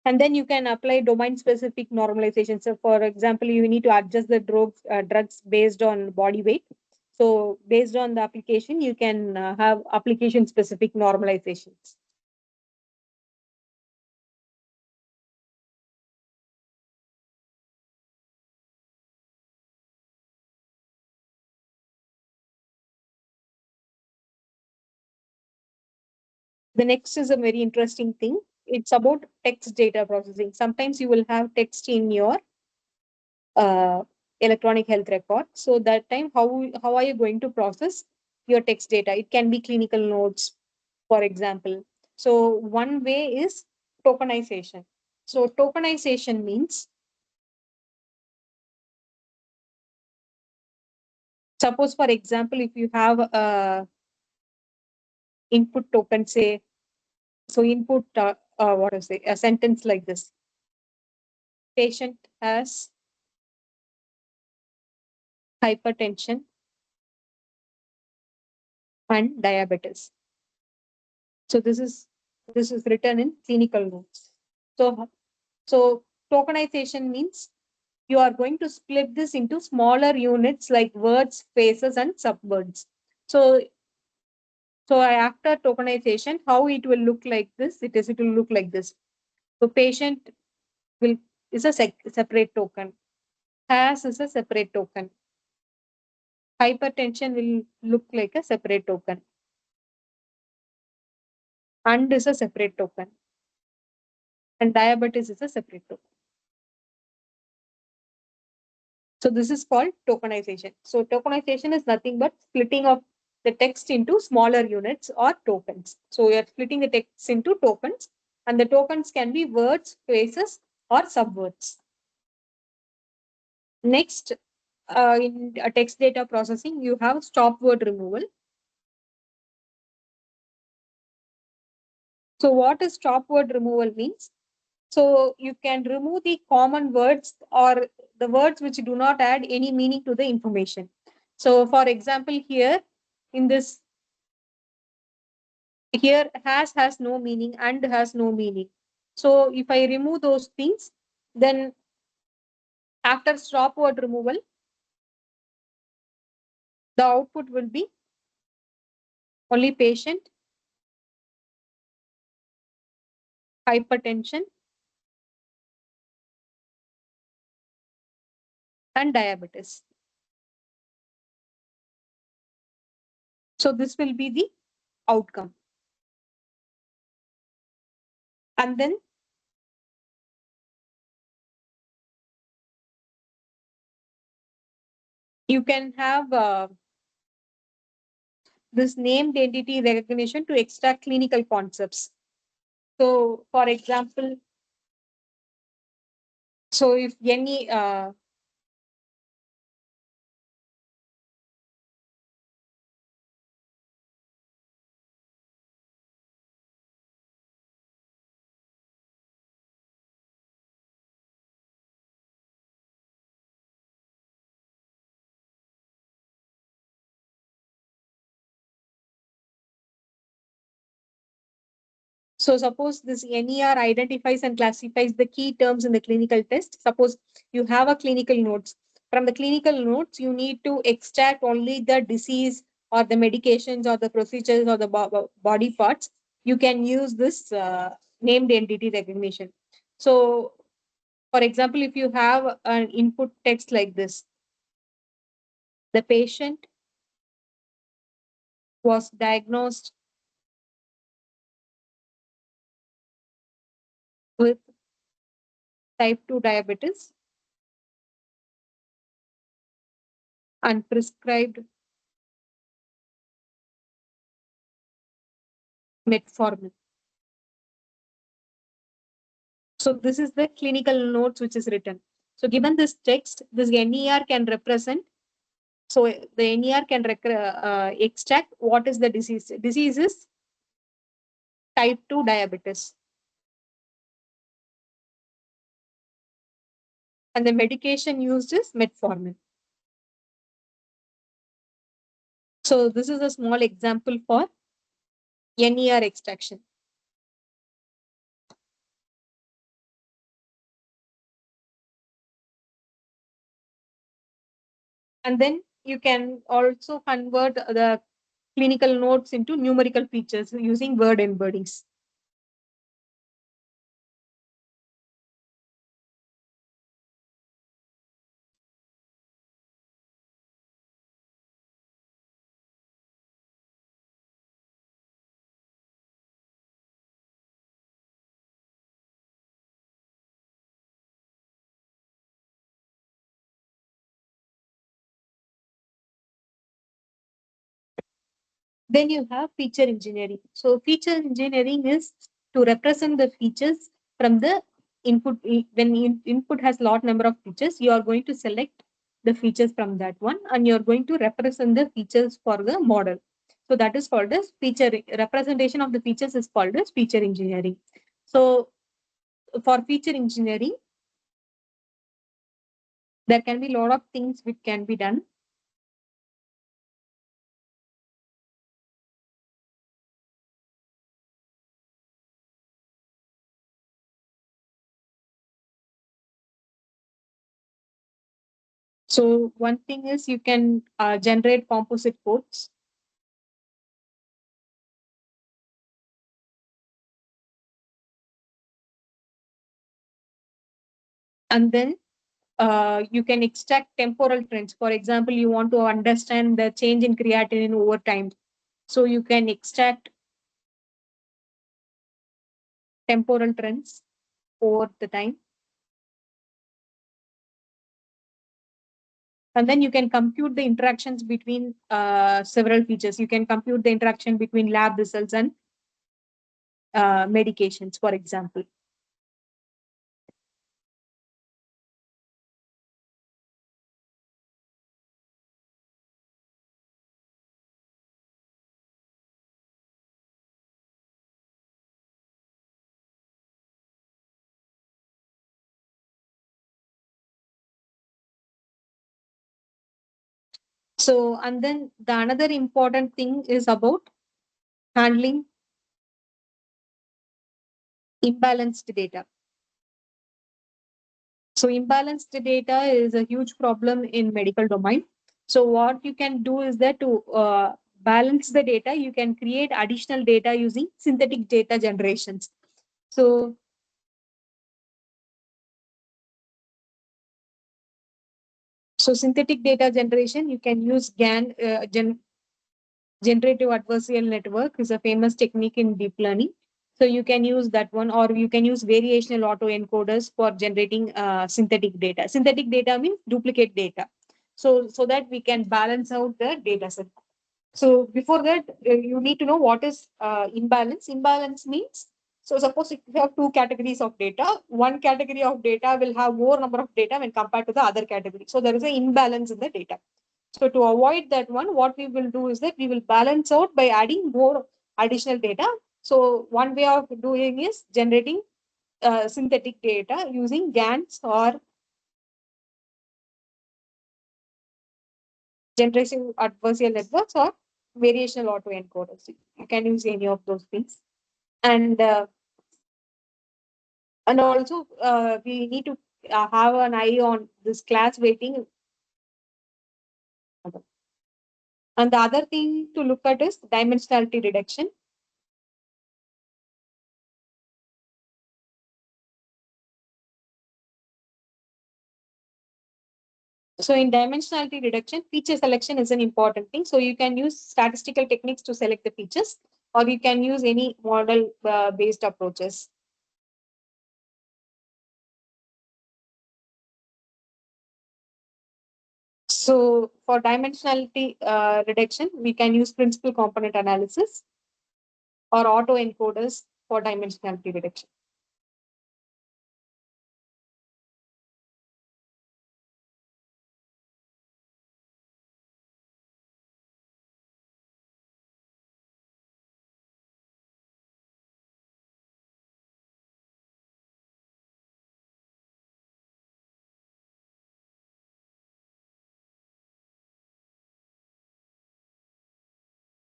And then you can apply domain specific normalization. So for example, you need to adjust the drugs based on body weight. So based on the application, you can have application specific normalizations. The next is a very interesting thing. It's about text data processing. Sometimes you will have text in your uh, electronic health record. So that time, how are you going to process your text data? It can be clinical notes, for example. So one way is tokenization. So tokenization means, suppose for example, if you have a input token, say, so input what is it, a sentence like this: patient has hypertension and diabetes. So this is written in clinical notes. So tokenization means you are going to split this into smaller units like words, phrases, and subwords. So after tokenization, how it will look like this? It will look like this. So patient will is a separate token. Has is a separate token. Hypertension will look like a separate token. And is a separate token. And diabetes is a separate token. So this is called tokenization. So tokenization is nothing but splitting of the text into smaller units or tokens. So we are splitting the text into tokens, and the tokens can be words, phrases, or subwords. Next, in text data processing, you have stop word removal. So what is stop word removal means? So you can remove the common words or the words which do not add any meaning to the information. So for example, here in this, here has no meaning and has no meaning. So if I remove those things, then after stop word removal, the output will be only patient, hypertension, and diabetes. So this will be the outcome. And then you can have this named entity recognition to extract clinical concepts. So for example, so if any so suppose this NER identifies and classifies the key terms in the clinical test. Suppose you have a clinical notes. From the clinical notes, you need to extract only the disease or the medications or the procedures or the body parts. You can use this named entity recognition. So for example, if you have an input text like this, the patient was diagnosed with type 2 diabetes and prescribed metformin. So this is the clinical notes which is written. So given this text, this NER can represent, so the NER can extract what is the disease. Disease is type 2 diabetes. And the medication used is metformin. So this is a small example for NER extraction. And then you can also convert the clinical notes into numerical features using word embeddings. Then you have feature engineering. So feature engineering is to represent the features from the input. When input has lot number of features, you are going to select the features from that one, and you are going to represent the features for the model. So that is called as feature representation of the features is called as feature engineering. So for feature engineering, there can be a lot of things which can be done. So one thing is you can generate composite codes. And then you can extract temporal trends. For example, you want to understand the change in creatinine over time. So you can extract temporal trends over the time. And then you can compute the interactions between several features. You can compute the interaction between lab results and medications, for example. So, and then the another important thing is about handling imbalanced data. So imbalanced data is a huge problem in medical domain. So what you can do is that to balance the data, you can create additional data using synthetic data generations. So, so synthetic data generation, you can use generative adversarial network is a famous technique in deep learning. So you can use that one, or you can use variational autoencoders for generating synthetic data. Synthetic data means duplicate data. So that we can balance out the data set. So before that, you need to know what is imbalance. Imbalance means, so suppose if you have two categories of data, one category of data will have more number of data when compared to the other category. So there is an imbalance in the data. So to avoid that one, what we will do is that we will balance out by adding more additional data. So one way of doing is generating synthetic data using GANs or generative adversarial networks or variational autoencoders. You can use any of those things. And also we need to have an eye on this class weighting. And the other thing to look at is dimensionality reduction. So in dimensionality reduction, feature selection is an important thing. So you can use statistical techniques to select the features, or you can use any model based approaches. So for dimensionality reduction, we can use principal component analysis or autoencoders for dimensionality reduction.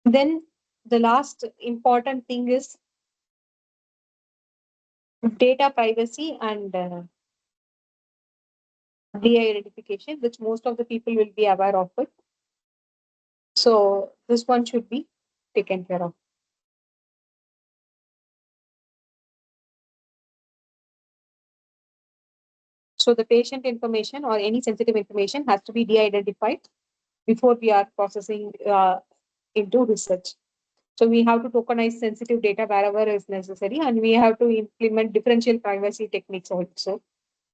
Then the last important thing is data privacy and de-identification, which most of the people will be aware of it. So this one should be taken care of. So the patient information or any sensitive information has to be de-identified before we are processing into research. So we have to tokenize sensitive data wherever is necessary, and we have to implement differential privacy techniques also.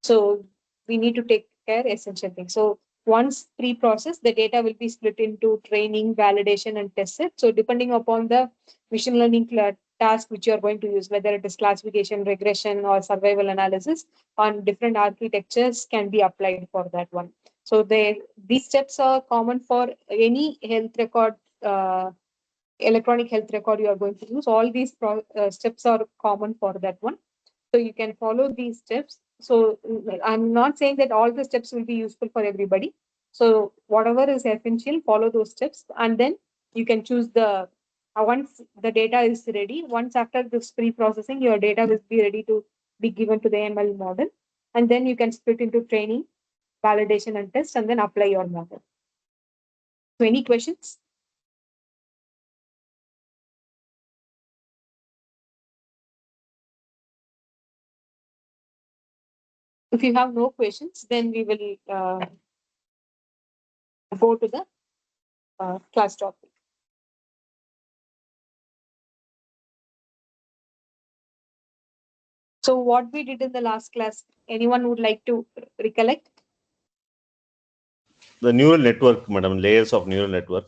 So we need to take care essential things. So once pre-processed, the data will be split into training, validation, and test set. So depending upon the machine learning task which you are going to use, whether it is classification, regression, or survival analysis, on different architectures can be applied for that one. So these steps are common for any health record, electronic health record you are going to use. All these steps are common for that one. So you can follow these steps. So I'm not saying that all the steps will be useful for everybody. So whatever is essential, follow those steps, and then you can choose the once the data is ready. Once after this pre-processing, your data will be ready to be given to the ML model, and then you can split into training, validation, and test, and then apply your model. So any questions? If you have no questions, then we will go to the class topic. So what we did in the last class, anyone would like to recollect? The neural network, madam, layers of neural network.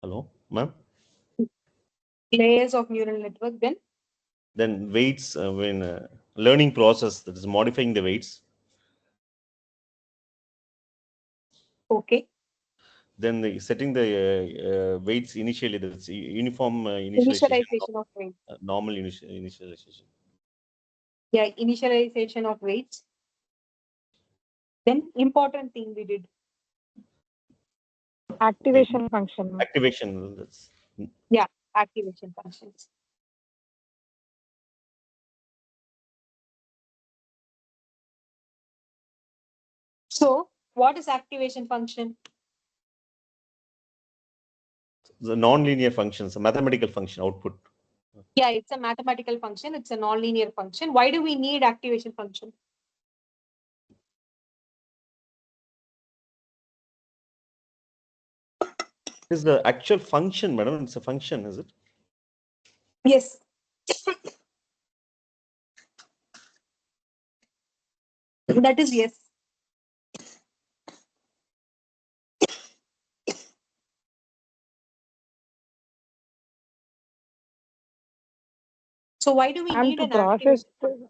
Hello, ma'am. Layers of neural network, Then weights, when learning process, that is modifying the weights. Okay. Then setting the weights initially, that's uniform initialization, Initialization of weights. normal initialization. Yeah, initialization of weights. Then important thing we did. Activation function. Activation. That's Yeah, activation functions. So what is activation function? the non-linear functions, a mathematical function output. Yeah, it's a mathematical function. It's a nonlinear function. Why do we need activation function? Is the actual function, madam? It's a function, is it? Yes. That is yes. So why do we need an activation function?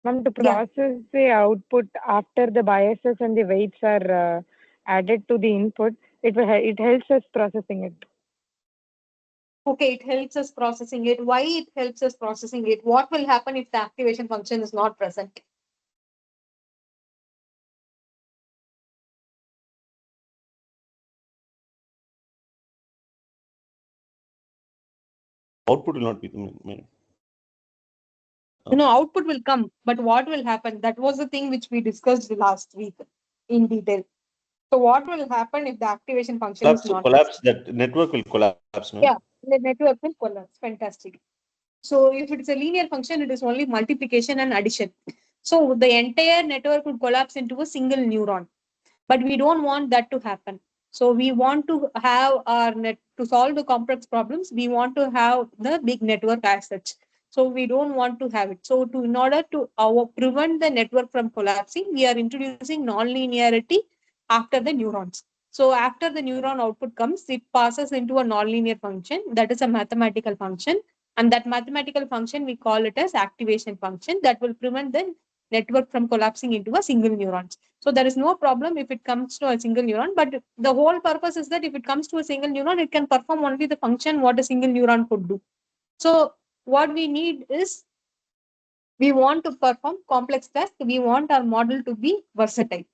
Ma'am, to process the output after the biases and the weights are added to the input, it helps us processing it. Okay, it helps us processing it. Why it helps us processing it? What will happen if the activation function is not present? Output will not be. No, output will come, but what will happen? That was the thing which we discussed last week in detail. So what will happen if the activation function is not collapse? That network will collapse, no? Yeah, the network will collapse. Fantastic. So if it is a linear function, it is only multiplication and addition. So the entire network would collapse into a single neuron. But we don't want that to happen. So we want to have our net to solve the complex problems. We want to have the big network as such. So we don't want to have it. So in order to prevent the network from collapsing, we are introducing nonlinearity after the neurons. So after the neuron output comes, it passes into a nonlinear function. That is a mathematical function. And that mathematical function, we call it as activation function that will prevent the network from collapsing into a single neurons. So there is no problem if it comes to a single neuron, but the whole purpose is that if it comes to a single neuron, it can perform only the function what a single neuron could do. So what we need is we want to perform complex tasks. We want our model to be versatile.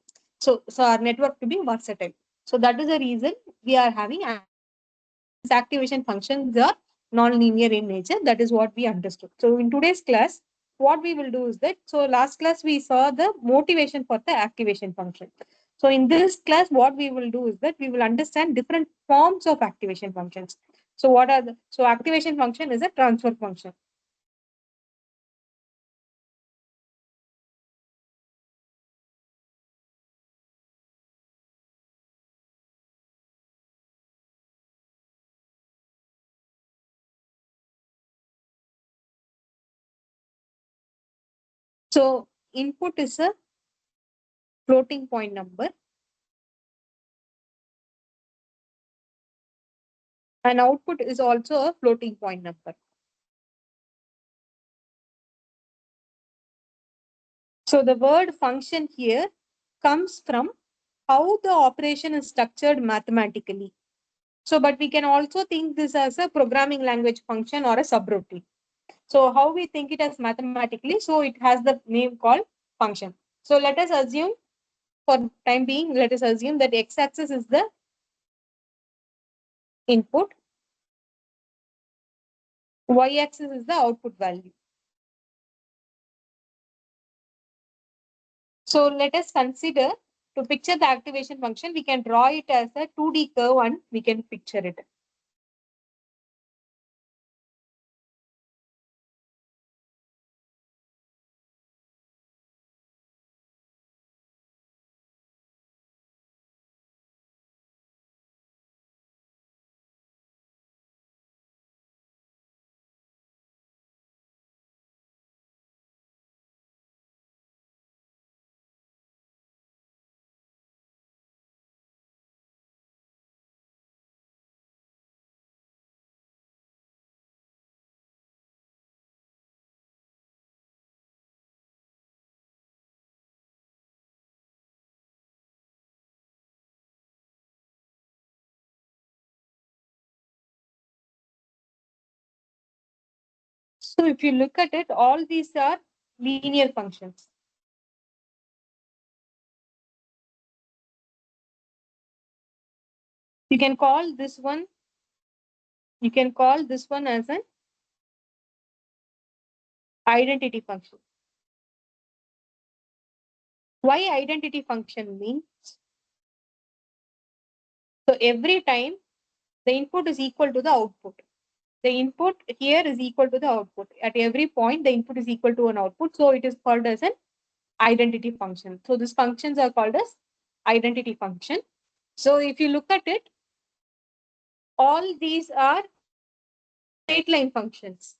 So our network to be versatile. So that is the reason we are having activation functions are non-linear in nature. That is what we understood. So in today's class, what we will do is that, so last class we saw the motivation for the activation function. So in this class, what we will do is that we will understand different forms of activation functions. So what are the, so activation function is a transfer function. So input is a floating point number and output is also a floating point number. So the word function here comes from how the operation is structured mathematically. So, but we can also think this as a programming language function or a subroutine. So how we think it as mathematically, so it has the name called function. So let us assume, for time being, let us assume that x-axis is the input, y-axis is the output value. So let us consider, to picture the activation function, we can draw it as a 2D curve and we can picture it. So if you look at it, all these are linear functions. You can call this one, as an identity function. Why identity function means? So every time the input is equal to the output. The input here is equal to the output. At every point, the input is equal to an output. So it is called as an identity function. So these functions are called as identity function. So if you look at it, all these are straight line functions.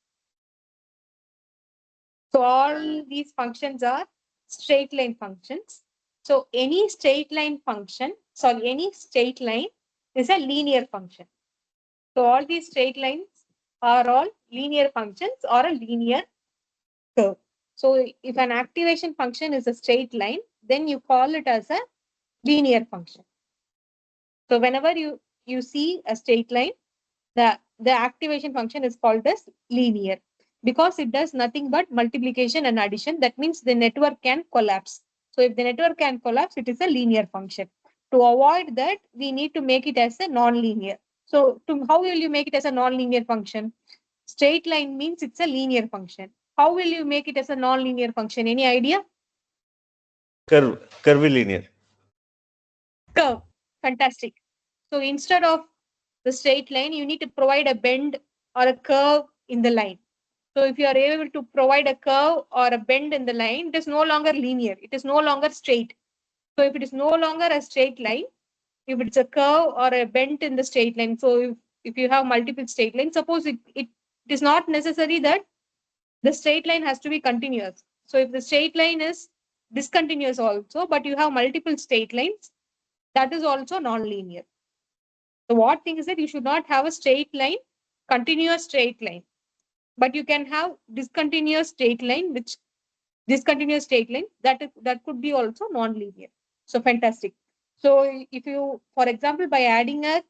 So all these functions are straight line functions. So any straight line function, any straight line is a linear function. So all these straight lines are all linear functions or a linear curve. So if an activation function is a straight line, then you call it as a linear function. So whenever you see a straight line, the activation function is called as linear because it does nothing but multiplication and addition. That means the network can collapse. So if the network can collapse, it is a linear function. To avoid that, we need to make it as a non-linear. So how will you make it as a non-linear function? Straight line means it's a linear function. How will you make it as a non-linear function? Any idea? Curvilinear. Curve. Fantastic. So instead of the straight line, you need to provide a bend or a curve in the line. So if you are able to provide a curve or a bend in the line, it is no longer linear. It is no longer straight. So if it is no longer a straight line, if it's a curve or a bend in the straight line, so if you have multiple straight lines, suppose it is not necessary that the straight line has to be continuous. So if the straight line is discontinuous also, but you have multiple straight lines, that is also non-linear. So what thing is that you should not have a straight line, continuous straight line, but you can have discontinuous straight line, that could be also non-linear. So fantastic. So if you, for example, by adding a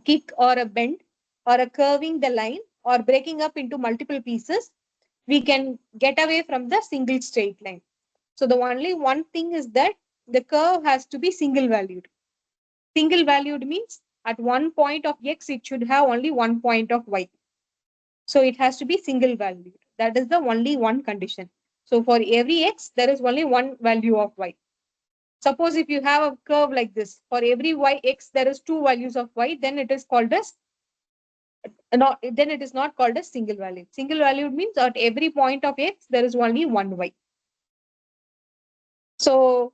kick or a bend or a curving the line or breaking up into multiple pieces, we can get away from the single straight line. So the only one thing is that the curve has to be single valued. Single valued means at one point of x, it should have only one point of y. So it has to be single valued. That is the only one condition. So for every x, there is only one value of y. Suppose if you have a curve like this, for every y x, there is two values of y, then it is called as then it is not called as single value. Single value means at every point of x, there is only one y. So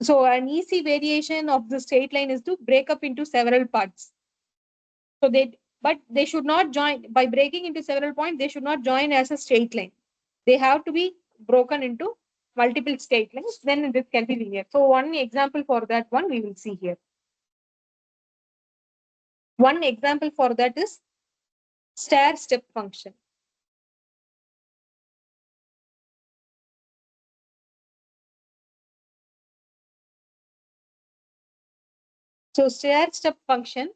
an easy variation of the straight line is to break up into several parts. So but they should not join by breaking into several points. They should not join as a straight line. They have to be broken into multiple straight lines. Then this can be linear. So one example for that one we will see here. One example for that is stair-step function. So stair-step function.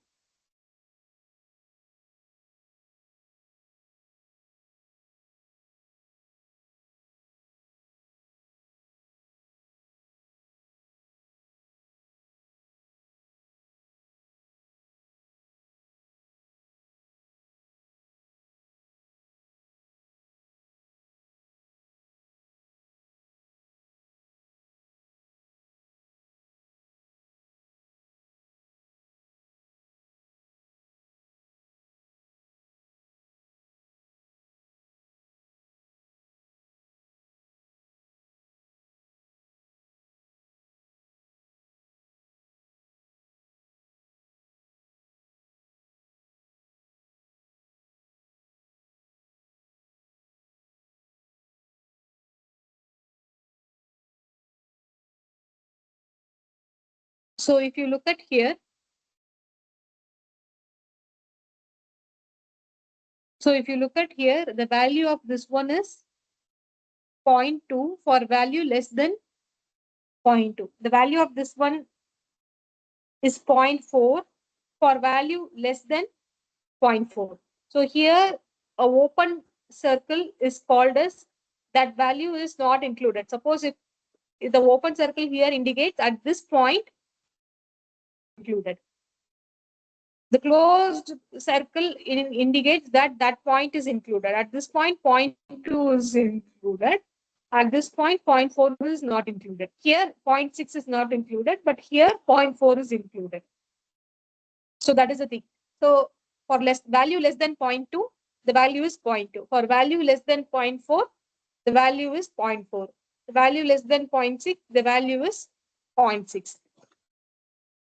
So if you look at here, the value of this one is 0.2 for value less than 0.2. The value of this one is 0.4 for value less than 0.4. So here a open circle is called as that value is not included. Suppose if the open circle here indicates at this point included. The closed circle indicates that that point is included. At this point, 0.2 is included. At this point, 0.4 is not included. Here, 0.6 is not included, but here 0.4 is included. So that is the thing. So for value less than 0.2, the value is 0.2. For value less than 0.4, the value is 0.4. The value less than 0.6, the value is 0.6.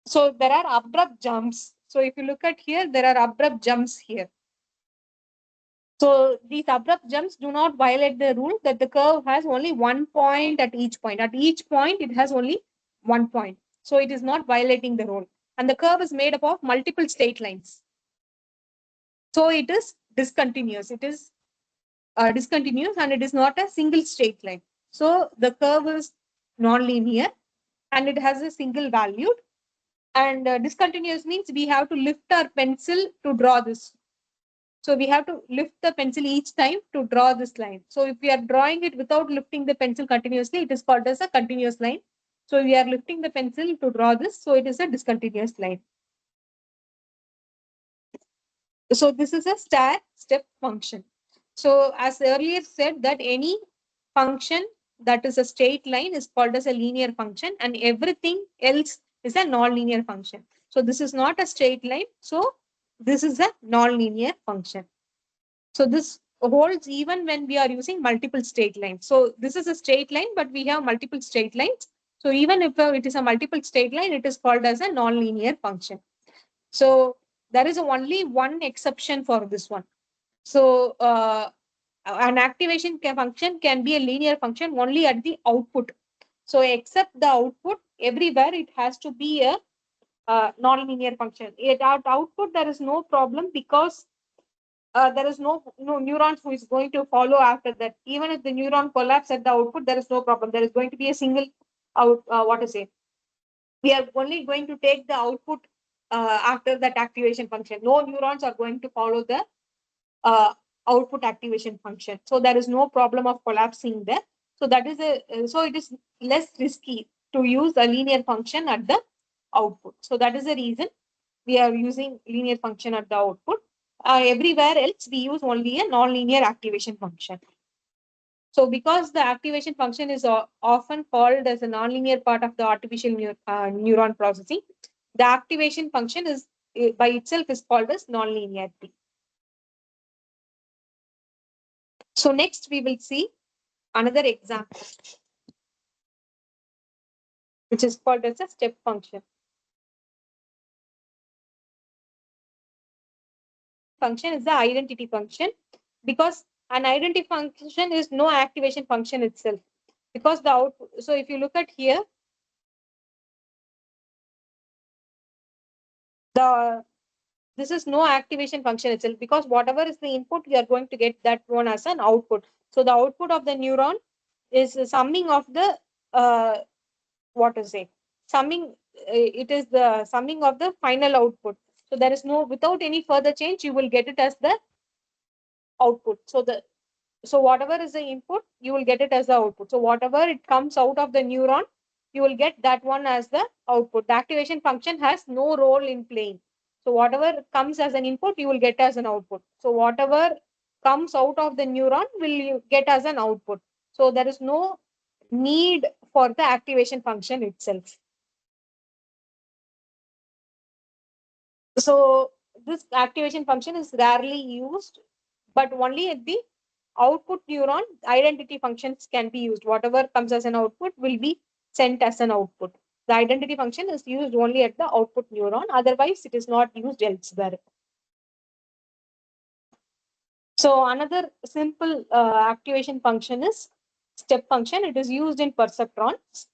So there are abrupt jumps. So if you look at here, there are abrupt jumps here. So these abrupt jumps do not violate the rule that the curve has only one point at each point. At each point, it has only one point. So it is not violating the rule. And the curve is made up of multiple straight lines. So it is discontinuous. It is discontinuous and it is not a single straight line. So the curve is non-linear and it has a single value. And discontinuous means we have to lift our pencil to draw this. So we have to lift the pencil each time to draw this line. So if we are drawing it without lifting the pencil continuously, it is called as a continuous line. So we are lifting the pencil to draw this. So it is a discontinuous line. So this is a stair-step function. So as earlier said that any function that is a straight line is called as a linear function and everything else is a non-linear function. So this is not a straight line. So this is a non-linear function. So this holds even when we are using multiple straight lines. So this is a straight line, but we have multiple straight lines. So even if it is a multiple straight line, it is called as a non-linear function. So there is only one exception for this one. So an activation function can be a linear function only at the output. So except the output, everywhere it has to be a non-linear function. At output, there is no problem because there is no neurons who is going to follow after that. Even if the neuron collapse at the output, there is no problem. There is going to be a single out. What to say? We are only going to take the output after that activation function. No neurons are going to follow the output activation function. So there is no problem of collapsing there. So that is so it is less risky to use a linear function at the output. So that is the reason we are using linear function at the output. everywhere else we use only a nonlinear activation function. So because the activation function is often called as a nonlinear part of the artificial neuron processing, the activation function is by itself is called as nonlinearity. So next we will see another example, which is called as a step function. Function is the identity function, because an identity function is no activation function itself, because the output. So if you look at here, this is no activation function itself, because whatever is the input, you are going to get that one as an output. So the output of the neuron is the summing of the what to say, summing. It is the summing of the final output. So there is no, without any further change, you will get it as the output. So whatever is the input, you will get it as the output. So whatever it comes out of the neuron, you will get that one as the output. The activation function has no role in playing. So whatever comes as an input, you will get as an output. So whatever comes out of the neuron will you get as an output. So there is no need for the activation function itself. So this activation function is rarely used, but only at the output neuron, identity functions can be used. Whatever comes as an output will be sent as an output. The identity function is used only at the output neuron. Otherwise, it is not used elsewhere. So another simple activation function is step function. It is used in perceptrons.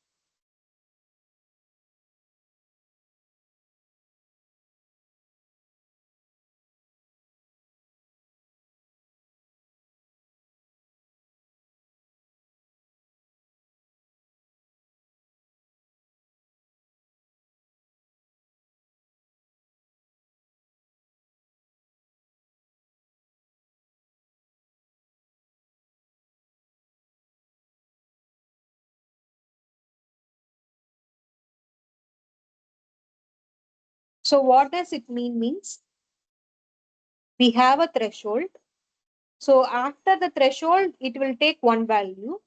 So what does it mean? Means we have a threshold. So after the threshold, it will take one value.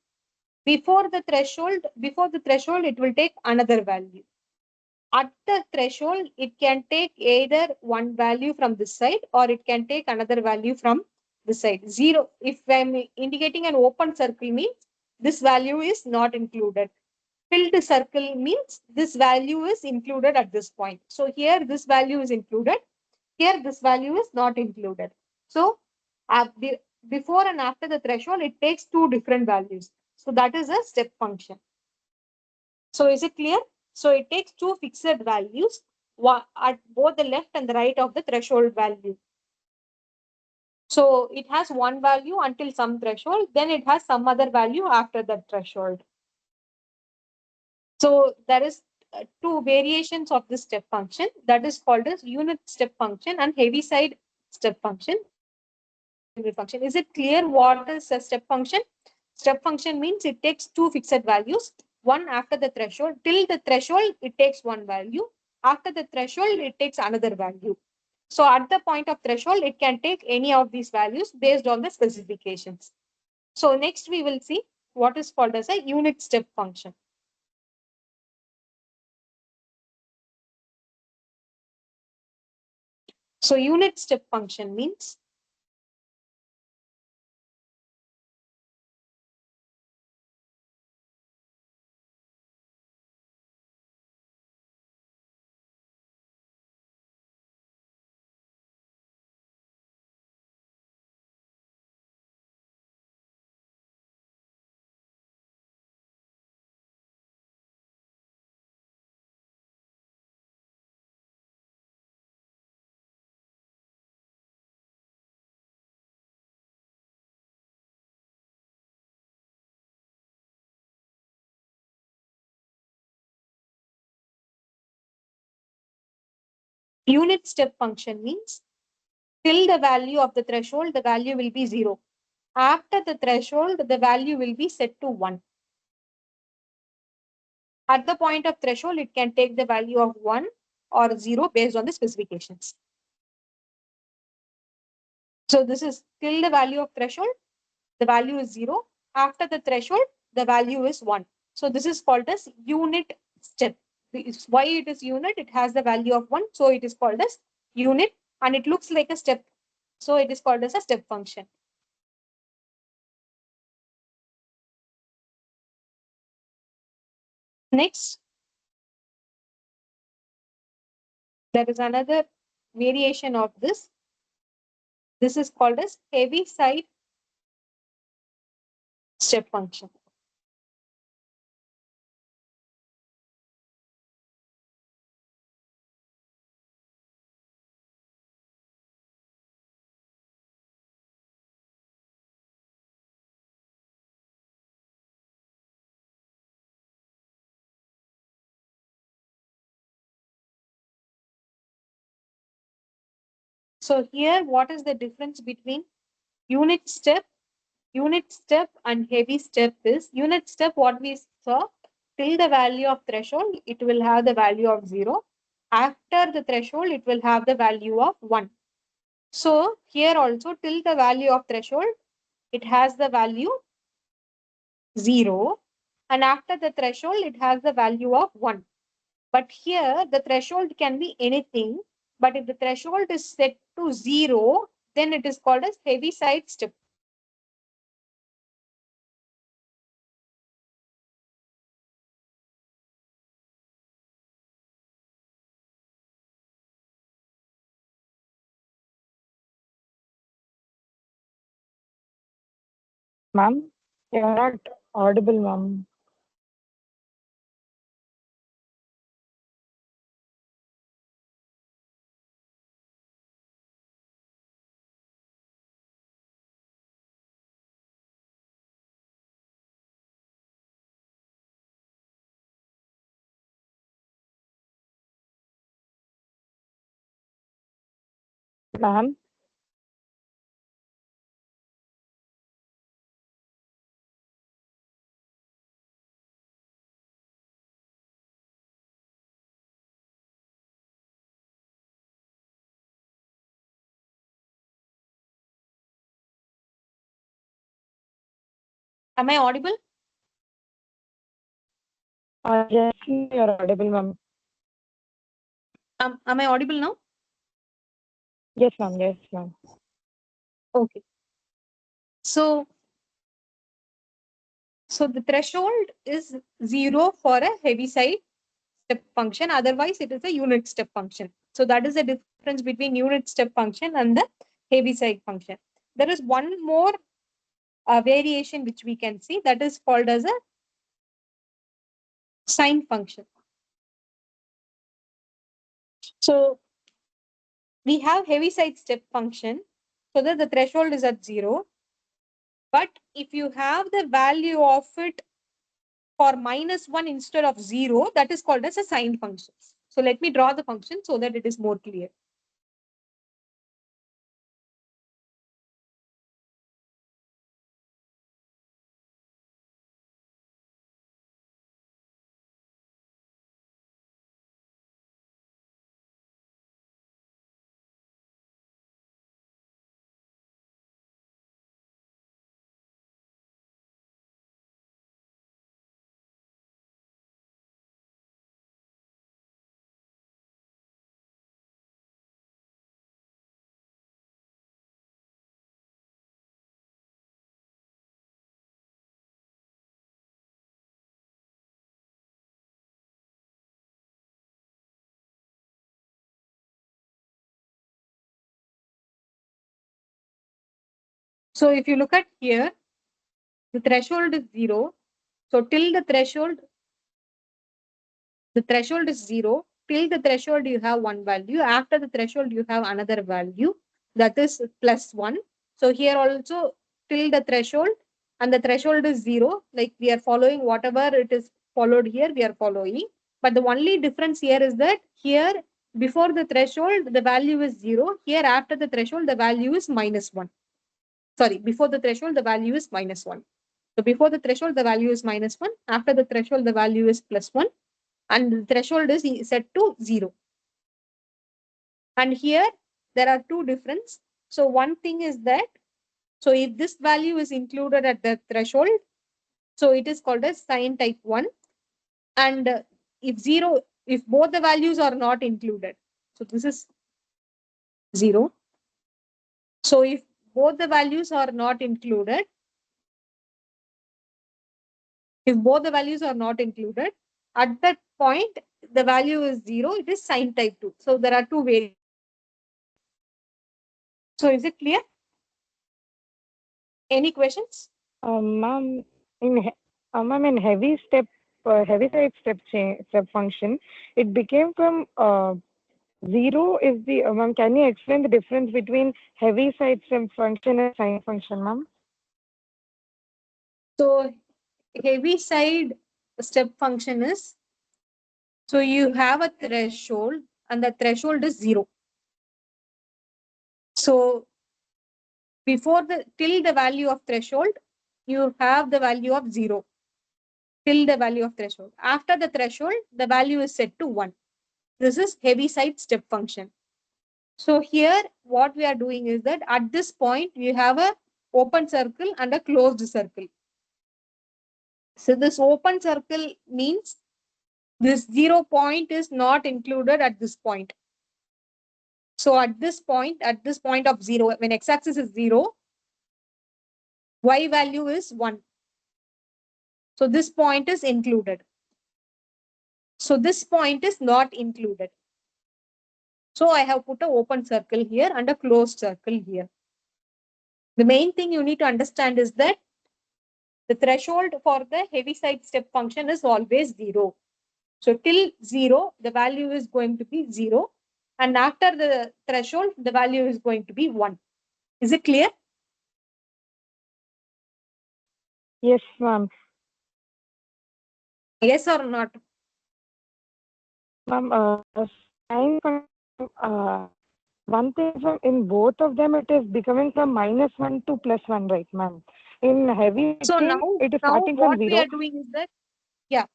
Before the threshold, it will take another value. At the threshold, it can take either one value from this side or it can take another value from this side. 0. If I'm indicating an open circle means this value is not included. Filled circle means this value is included at this point. So here this value is included. Here this value is not included. So before and after the threshold, it takes two different values. So that is a step function. So is it clear? So it takes two fixed values at both the left and the right of the threshold value. So it has one value until some threshold, then it has some other value after that threshold. So there is two variations of this step function, that is called as unit step function and Heaviside step function. Is it clear what is a step function? Step function means it takes two fixed values, one after the threshold. Till the threshold, it takes one value. After the threshold, it takes another value. So at the point of threshold, it can take any of these values based on the specifications. So next we will see what is called as a unit step function. So unit step function means unit step function means till the value of the threshold, the value will be 0. After the threshold, the value will be set to 1. At the point of threshold, it can take the value of 1 or 0 based on the specifications. So this is till the value of threshold, the value is 0. After the threshold, the value is 1. So this is called as unit step. Why it is unit? It has the value of 1. So it is called as unit, and it looks like a step. So it is called as a step function. Next, there is another variation of this. This is called as heavy side step function. So here, what is the difference between unit step and heavy step is unit step, what we saw, till the value of threshold, it will have the value of 0. After the threshold, it will have the value of 1. So here also till the value of threshold, it has the value 0. And after the threshold, it has the value of 1. But here the threshold can be anything. But if the threshold is set to 0, then it is called as heavy side step. Ma'am, you're not audible, ma'am. Ma'am, Am I audible? yes, you're audible, ma'am. Am I audible now? Yes, ma'am. Yes, ma'am. Okay. So the threshold is 0 for a heavy side step function. Otherwise, it is a unit step function. So that is the difference between unit step function and the heavy side function. There is one more variation which we can see, that is called as a sine function. So we have heavy side step function so that the threshold is at 0. But if you have the value of it for -1 instead of 0, that is called as a sine function. So let me draw the function so that it is more clear. So if you look at here, the threshold is 0. So till the threshold is 0. Till the threshold, you have one value. After the threshold, you have another value, that is +1. So here also till the threshold, and the threshold is 0. Like we are following whatever it is followed here, we are following. But the only difference here is that here before the threshold, the value is 0. Here after the threshold, the value is -1. Sorry, before the threshold, the value is -1. So before the threshold, the value is -1. After the threshold, the value is +1. And the threshold is set to 0. And here there are two difference. So one thing is that, so if this value is included at the threshold, so it is called as sine type 1. And if both the values are not included, so this is 0. So if both the values are not included, at that point, the value is 0, it is sine type 2. So there are two variables. So is it clear? Any questions? Ma'am, ma'am, in heavy side step function, it became from 0 is the, ma'am, can you explain the difference between heavy side step function and sine function, ma'am? So heavy side step function is, so you have a threshold and the threshold is 0. So till the value of threshold, you have the value of 0 till the value of threshold. After the threshold, the value is set to 1. This is heavy side step function. So here what we are doing is that at this point, you have a open circle and a closed circle. So this open circle means this 0 point is not included at this point. So at this point of 0, when x-axis is 0, y value is 1. So this point is included. So this point is not included. So I have put an open circle here and a closed circle here. The main thing you need to understand is that the threshold for the heavy side step function is always 0. So till 0, the value is going to be 0. And after the threshold, the value is going to be 1. Is it clear? Yes, ma'am. Yes or not? Ma'am, sine function, one thing from in both of them, it is becoming from -1 to +1, right, ma'am? In heavy So thing, it is now starting from what we 0. are doing is that, yeah,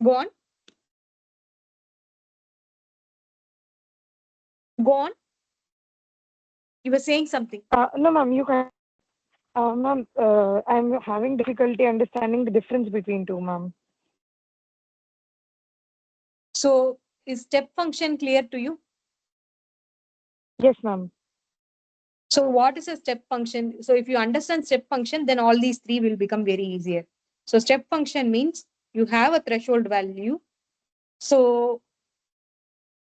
go on. Go on. You were saying something. No, ma'am, you can. Ma'am, I'm having difficulty understanding the difference between two, ma'am. So is step function clear to you? Yes, ma'am. So what is a step function? So if you understand step function, then all these three will become very easier. So step function means you have a threshold value. So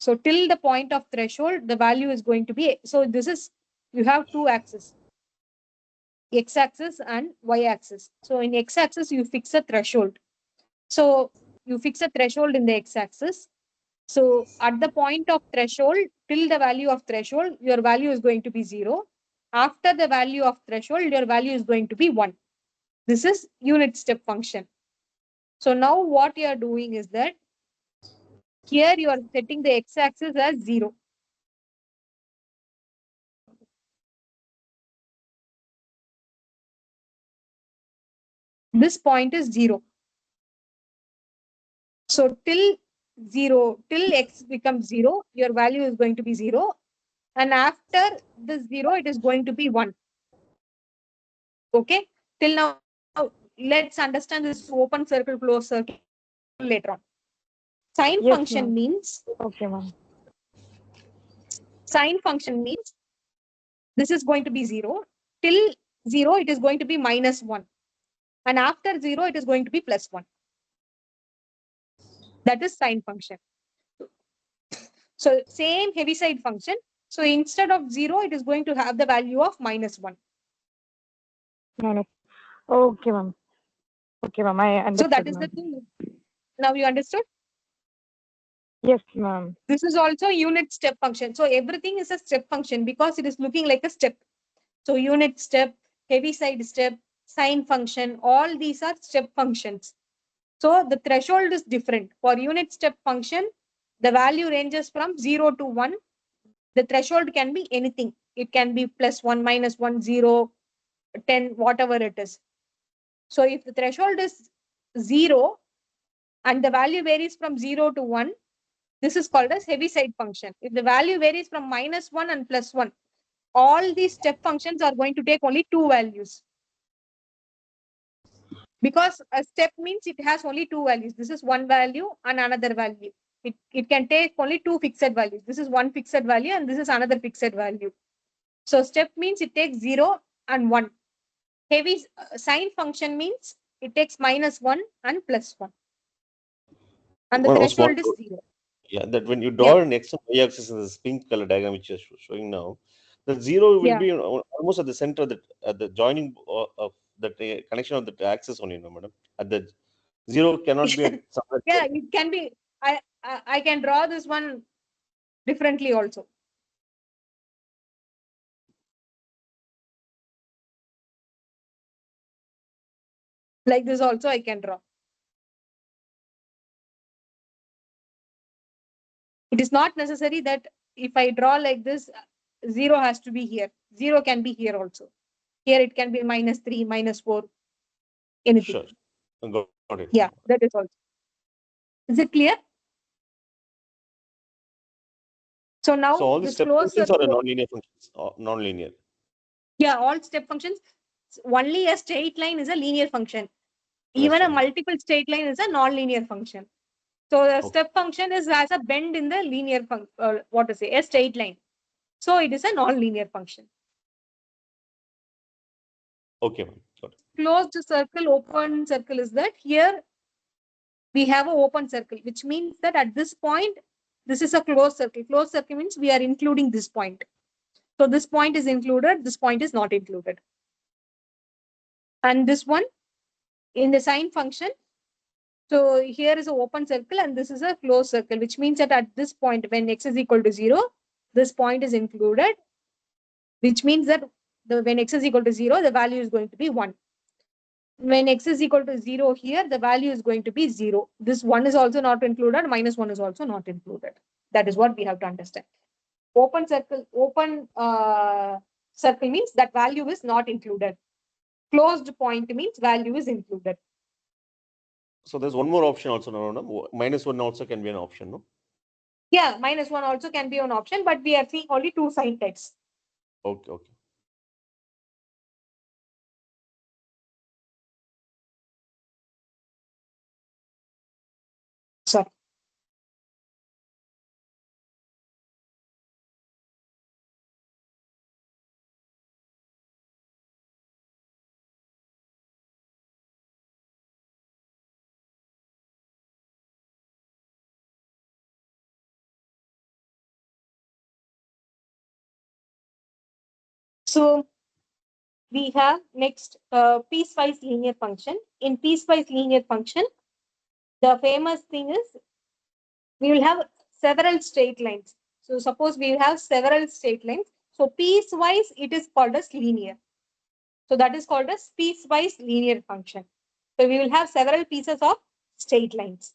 till the point of threshold, the value is going to be, so this is, you have two axes, x-axis and y-axis. So in x-axis, you fix a threshold. So you fix a threshold in the x-axis. So at the point of threshold, till the value of threshold, your value is going to be 0. After the value of threshold, your value is going to be 1. This is unit step function. So now what you are doing is that here you are setting the x-axis as 0. This point is 0. So till x becomes 0, your value is going to be 0. And after this 0, it is going to be 1. Okay. Till now, let's understand this open circle, closed circle later on. Sine Yes, function ma'am. means, Okay, ma'am. sine function means this is going to be 0. Till 0, it is going to be -1. And after 0, it is going to be +1. That is sine function. So same heavy side function. So instead of 0, it is going to have the value of -1. No. Okay, ma'am. Okay, ma'am. I So that understood, is the ma'am. thing. Now you understood? Yes, ma'am. This is also unit step function. So everything is a step function because it is looking like a step. So unit step, heavy side step, sine function, all these are step functions. So the threshold is different. For unit step function, the value ranges from 0 to 1. The threshold can be anything. It can be +1, -1, 0, 10, whatever it is. So if the threshold is 0 and the value varies from 0 to 1, this is called as heavy side function. If the value varies from -1 and +1, all these step functions are going to take only two values. Because a step means it has only two values. This is one value and another value. It can take only two fixed values. This is one fixed value and this is another fixed value. So step means it takes 0 and 1. Heavy sign function means it takes -1 and +1. And the One small threshold is 0. Yeah, that when you Yeah. draw an x and y axis in this pink color diagram which you're showing now, the zero will Yeah. be almost at the center of the at the joining of the connection of the axis only, no, madam. At the zero cannot be at somewhere. Yeah, it can be. I can draw this one differently also. Like this also I can draw. It is not necessary that if I draw like this, 0 has to be here. 0 can be here also. Here it can be -3, -4, anything. Sure. Got it. Yeah, that is also. Is it clear? So now So all the this step closed functions are circle. non-linear functions, non-linear. Yeah, all step functions. Only a straight line is a linear function. Even a Understand. multiple straight line is a non-linear function. So the Okay. step function is as a bend in the linear what to say, a straight line. So it is a non-linear function. Okay, ma'am. Got it. Closed circle, open circle is that here we have an open circle, which means that at this point, this is a closed circle. Closed circle means we are including this point. So this point is included, this point is not included. And this one in the sign function, so here is an open circle and this is a closed circle, which means that at this point, when x is equal to 0, this point is included, which means that when x is equal to 0, the value is going to be 1. When x is equal to 0 here, the value is going to be 0. This 1 is also not included, -1 is also not included. That is what we have to understand. Open circle means that value is not included. Closed point means value is included. So there's one more option also, no, no, no. -1 also can be an option, no? Yeah, -1 also can be an option, but we are seeing only two sign types. Okay, okay. Sorry. So we have next piecewise linear function. In piecewise linear function, the famous thing is we will have several straight lines. So suppose we have several straight lines. So piecewise it is called as linear. So that is called as piecewise linear function. So we will have several pieces of straight lines.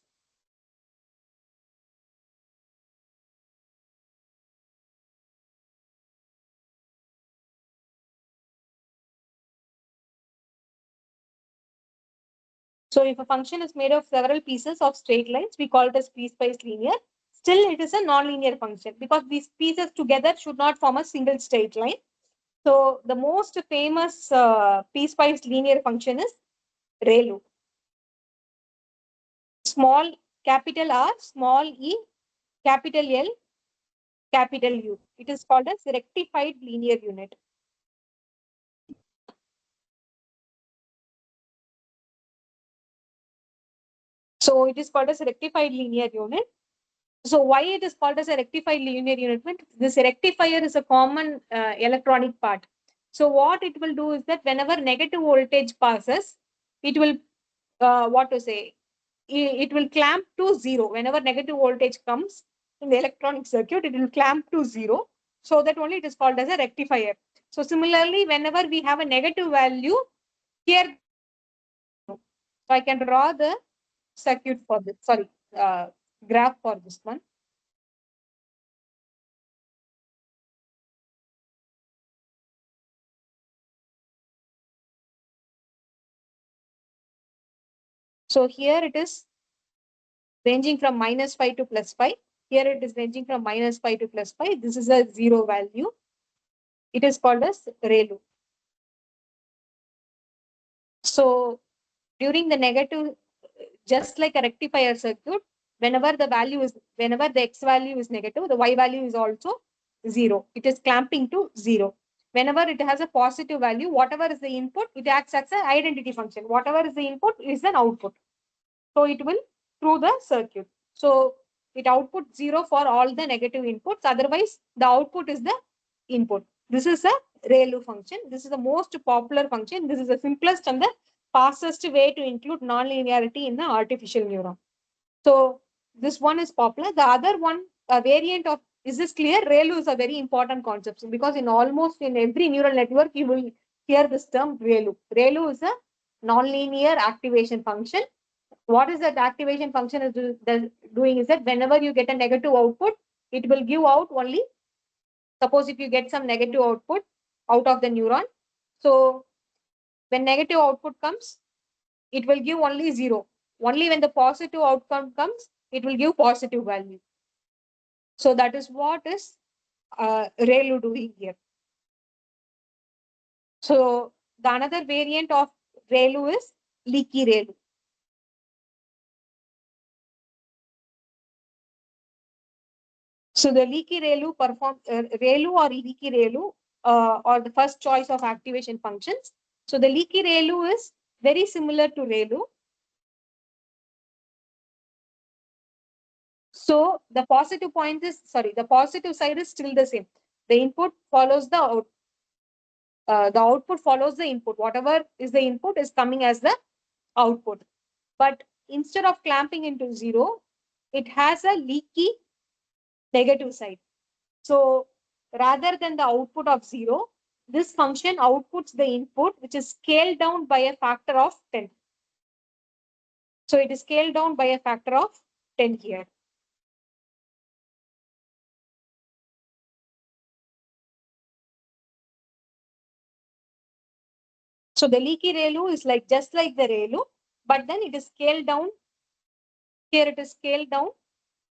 So if a function is made of several pieces of straight lines, we call it as piecewise linear. Still, it is a non-linear function because these pieces together should not form a single straight line. So the most famous piecewise linear function is ReLU. Small capital R, small e, capital L, capital U. It is called as rectified linear unit. So it is called as rectified linear unit. So why it is called as a rectified linear unit? This rectifier is a common electronic part. So what it will do is that whenever negative voltage passes, it will what to say? It will clamp to 0. Whenever negative voltage comes in the electronic circuit, it will clamp to 0. So that only it is called as a rectifier. So similarly, whenever we have a negative value here, so I can draw the circuit for this. Sorry, graph for this one. So here it is ranging from -5 to +5. Here it is ranging from -5 to +5. This is a 0 value. It is called as ReLU. So during the negative, just like a rectifier circuit, whenever the X value is negative, the Y value is also 0. It is clamping to 0. Whenever it has a positive value, whatever is the input, it acts as an identity function. Whatever is the input is an output. So it will through the circuit. So it outputs 0 for all the negative inputs. Otherwise, the output is the input. This is a ReLU function. This is the most popular function. This is the simplest and the fastest way to include nonlinearity in the artificial neuron. So this one is popular. The other one, a variant of, is this clear? ReLU is a very important concept because in almost in every neural network, you will hear this term ReLU. ReLU is a nonlinear activation function. What is that activation function is doing is that whenever you get a negative output, it will give out only, suppose if you get some negative output out of the neuron. So when negative output comes, it will give only 0. Only when the positive outcome comes, it will give positive value. So that is what is ReLU doing here. So the another variant of ReLU is leaky ReLU. So the leaky ReLU ReLU or leaky ReLU or the first choice of activation functions. So the leaky ReLU is very similar to ReLU. So the positive the positive side is still the same. The input follows the output. The output follows the input. Whatever is the input is coming as the output. But instead of clamping into 0, it has a leaky negative side. So rather than the output of 0, this function outputs the input, which is scaled down by a factor of 10. So it is scaled down by a factor of 10 here. So the leaky ReLU is like just like the ReLU, but then it is scaled down. Here it is scaled down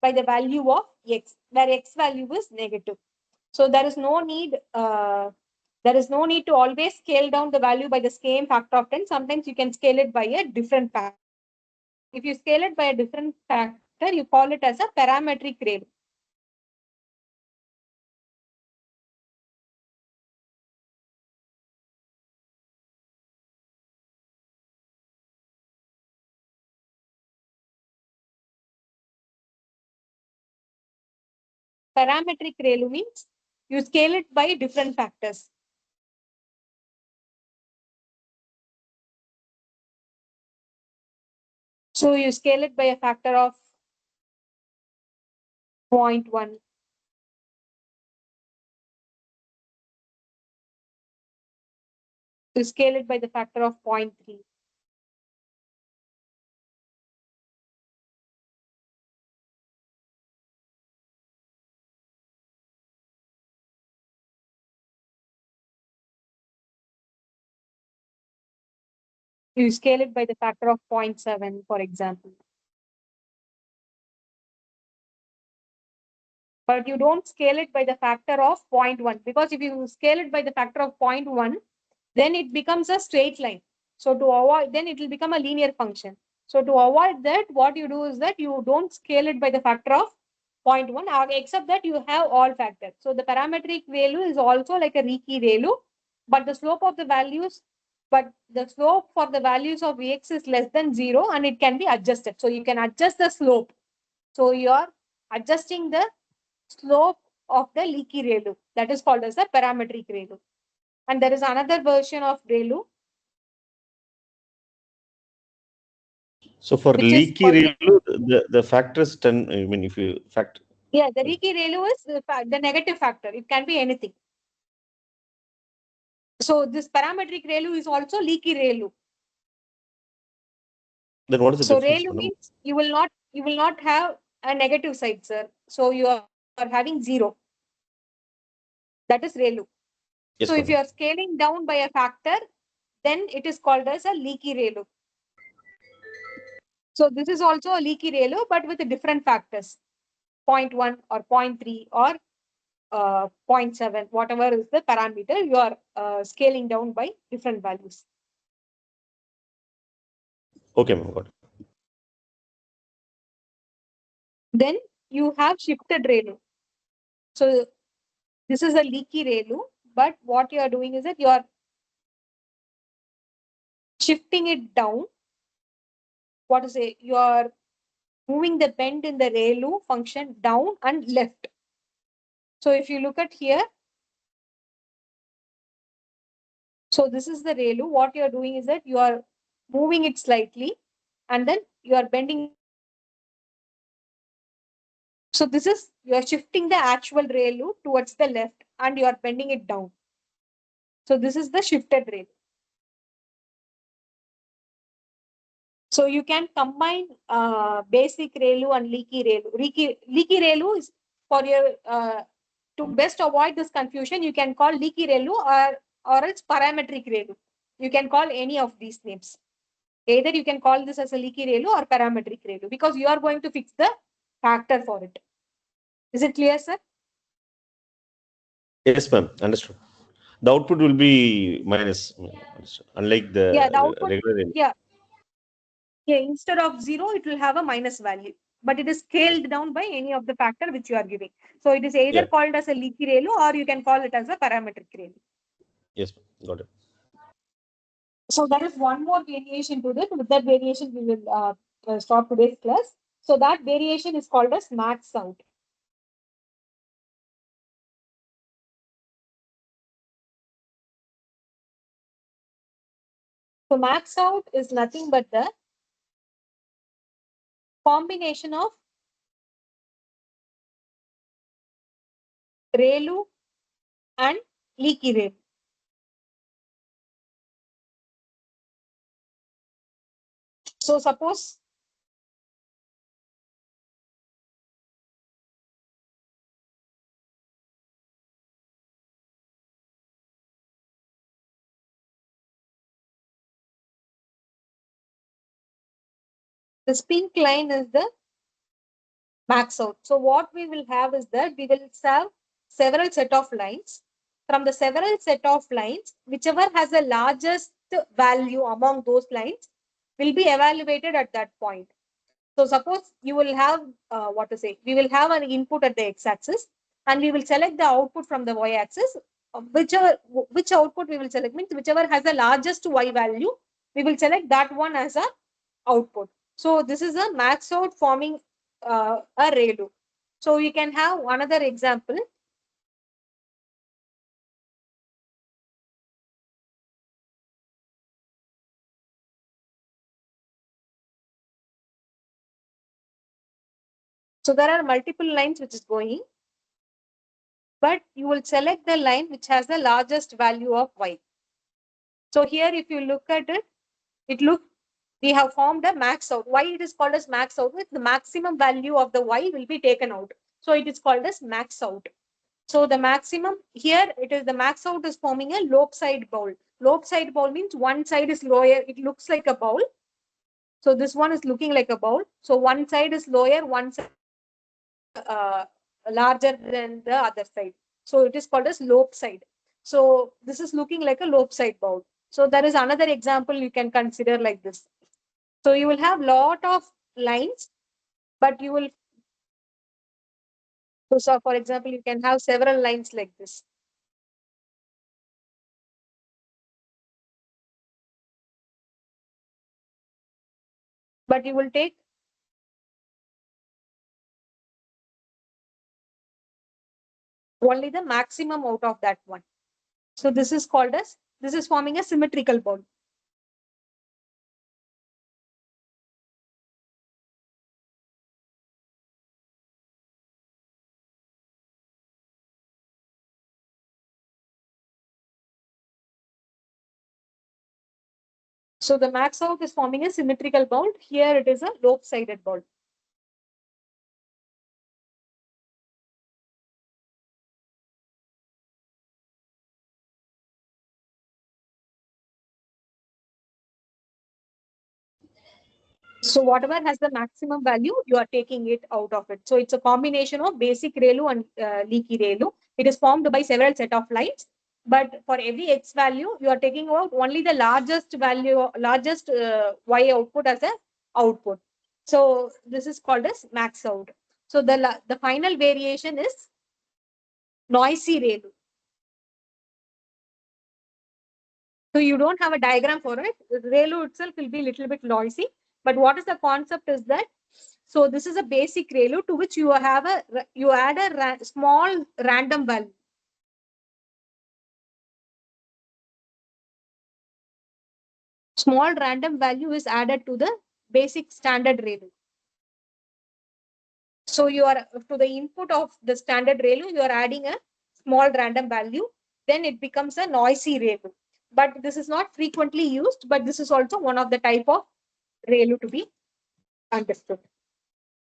by the value of X, where X value is negative. So there is no need to always scale down the value by the same factor of 10. Sometimes you can scale it by a different factor. If you scale it by a different factor, you call it as a parametric ReLU. Parametric ReLU means you scale it by different factors. So you scale it by a factor of 0.1. You scale it by the factor of 0.3. You scale it by the factor of 0.7, for example. But you don't scale it by the factor of 0.1, because if you scale it by the factor of 0.1, then it becomes a straight line. So to avoid, then it will become a linear function. So to avoid that, what you do is that you don't scale it by the factor of 0.1, except that you have all factors. So the parametric ReLU is also like a leaky ReLU, but the slope of the values, but the slope for the values of Vx is less than 0 and it can be adjusted. So you can adjust the slope. So you are adjusting the slope of the leaky ReLU. That is called as a parametric ReLU. And there is another version of ReLU. So for Which is leaky called- ReLU, the factor is 10. I mean, if you fact. Yeah, the leaky ReLU is the negative factor. It can be anything. So this parametric ReLU is also leaky ReLU. Then what is the So difference, ReLU madam? means you will not have a negative side, sir. So you are having 0. That is ReLU. Yes, So if madam. you are scaling down by a factor, then it is called as a leaky ReLU. So this is also a leaky ReLU, but with different factors, 0.1 or 0.3 or 0.7, whatever is the parameter, you are scaling down by different values. Okay, ma'am, got it. Then you have shifted ReLU. So this is a leaky ReLU, but what you are doing is that you are shifting it down. What to say? You are moving the bend in the ReLU function down and left. So if you look at here, so this is the ReLU. What you are doing is that you are moving it slightly and then you are bending. So this is, you are shifting the actual ReLU towards the left and you are bending it down. So this is the shifted ReLU. So you can combine basic ReLU and leaky ReLU. Leaky ReLU is for your, to best avoid this confusion, you can call leaky ReLU or else parametric ReLU. You can call any of these names. Either you can call this as a leaky ReLU or parametric ReLU because you are going to fix the factor for it. Is it clear, sir? Yes, ma'am, understood. The output will be minus, unlike the Yeah, the output, regular. yeah. Yeah, instead of 0, it will have a minus value, but it is scaled down by any of the factor which you are giving. So it is either Yeah. called as a leaky ReLU or you can call it as a parametric ReLU. Yes, got it. So there is one more variation to this. With that variation, we will stop today's class. So that variation is called as max out. So max out is nothing but the combination of ReLU and leaky ReLU. So suppose this pink line is the max out. So what we will have is that we will have several set of lines. From the several set of lines, whichever has the largest value among those lines will be evaluated at that point. So suppose you will have, we will have an input at the x-axis and we will select the output from the y-axis. Which output we will select means whichever has the largest y value, we will select that one as a output. So this is a max out forming a ReLU. So you can have another example. So there are multiple lines which is going, but you will select the line which has the largest value of y. So here, if you look at it, we have formed a max out. Why it is called as max out? The maximum value of the y will be taken out. So it is called as max out. So the maximum here, it is the max out is forming a lobe side bowl. Lobe side bowl means one side is lower. It looks like a bowl. So this one is looking like a bowl. So one side is lower, one side larger than the other side. So it is called as lobe side. So this is looking like a lobe side bowl. So there is another example you can consider like this. So you will have lot of lines, but you will, so for example, you can have several lines like this. But you will take only the maximum out of that one. So this is called as, this is forming a symmetrical bowl. So the max out is forming a symmetrical bowl. Here it is a lobe-sided bowl. So whatever has the maximum value, you are taking it out of it. So it's a combination of basic ReLU and leaky ReLU. It is formed by several set of lines, but for every x value, you are taking out only the largest value, largest y output as a output. So this is called as max out. So the final variation is noisy ReLU. So you don't have a diagram for it. ReLU itself will be a little bit noisy. But what is the concept is that, so this is a basic ReLU to which you have you add a small random value. Small random value is added to the basic standard ReLU. So you are to the input of the standard ReLU, you are adding a small random value. Then it becomes a noisy ReLU. But this is not frequently used, but this is also one of the type of ReLU to be understood.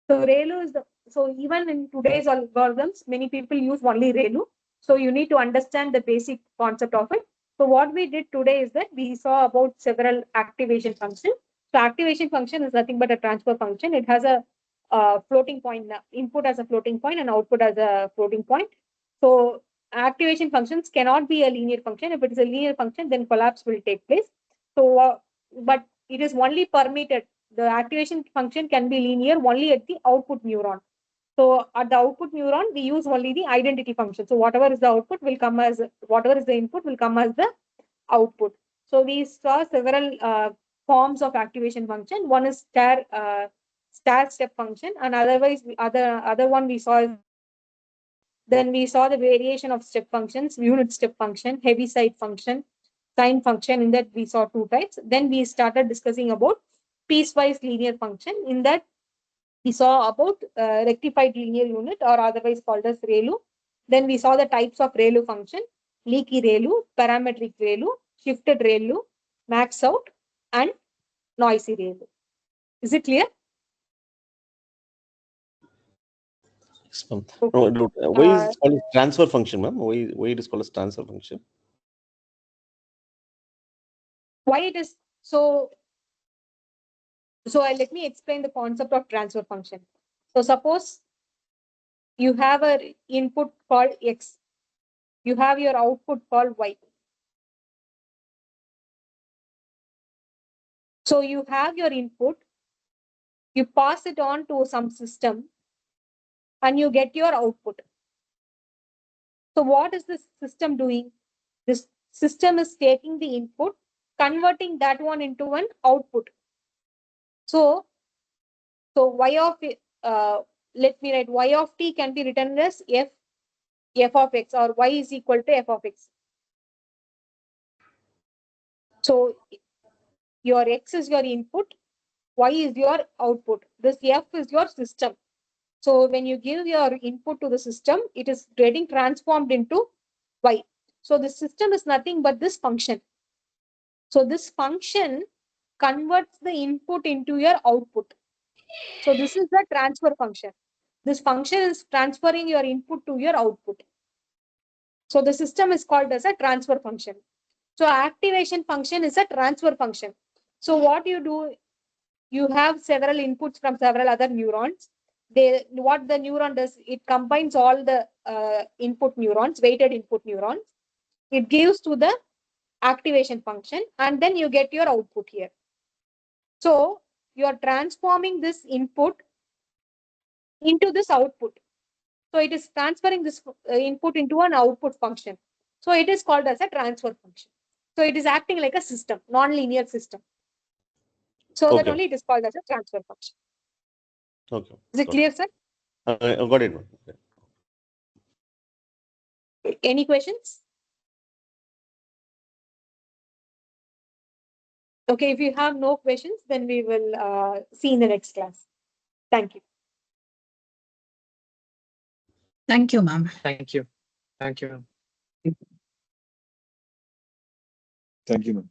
So ReLU is so even in today's algorithms, many people use only ReLU. So you need to understand the basic concept of it. So what we did today is that we saw about several activation functions. So activation function is nothing but a transfer function. It has a floating point, input as a floating point and output as a floating point. So activation functions cannot be a linear function. If it is a linear function, then collapse will take place. So, but it is only permitted. The activation function can be linear only at the output neuron. So at the output neuron, we use only the identity function. So whatever is the output will come as, whatever is the input will come as the output. So we saw several forms of activation function. One is star step function, and otherwise other one we saw. Then we saw the variation of step functions, unit step function, heavy side function, sine function. In that we saw two types. Then we started discussing about piecewise linear function. In that we saw about rectified linear unit, or otherwise called as ReLU. Then we saw the types of ReLU function: leaky ReLU, parametric ReLU, shifted ReLU, max out, and noisy ReLU. Is it clear? Yes, ma'am. Okay. No, why is it called as transfer function, ma'am? Why it is called as transfer function? Why it is so? So let me explain the concept of transfer function. So suppose you have an input called X. You have your output called Y. So you have your input, you pass it on to some system, and you get your output. So what is this system doing? This system is taking the input, converting that one into an output. So y of let me write y of t can be written as f of x, or y is equal to f of x. So your x is your input, y is your output. This f is your system. So when you give your input to the system, it is getting transformed into y. So the system is nothing but this function. So this function converts the input into your output. So this is the transfer function. This function is transferring your input to your output. So the system is called as a transfer function. So activation function is a transfer function. So what you do, you have several inputs from several other neurons. What the neuron does, it combines all the input neurons, weighted input neurons. It gives to the activation function, and then you get your output here. So you are transforming this input into this output. So it is transferring this input into an output function. So it is called as a transfer function. So it is acting like a system, non-linear system. So that only it is called as a transfer function. Okay. Is it clear, sir? I got it, ma'am. Any questions? Okay, if you have no questions, then we will see in the next class. Thank you. Thank you, ma'am. Thank you. Thank you, ma'am. Thank you, ma'am.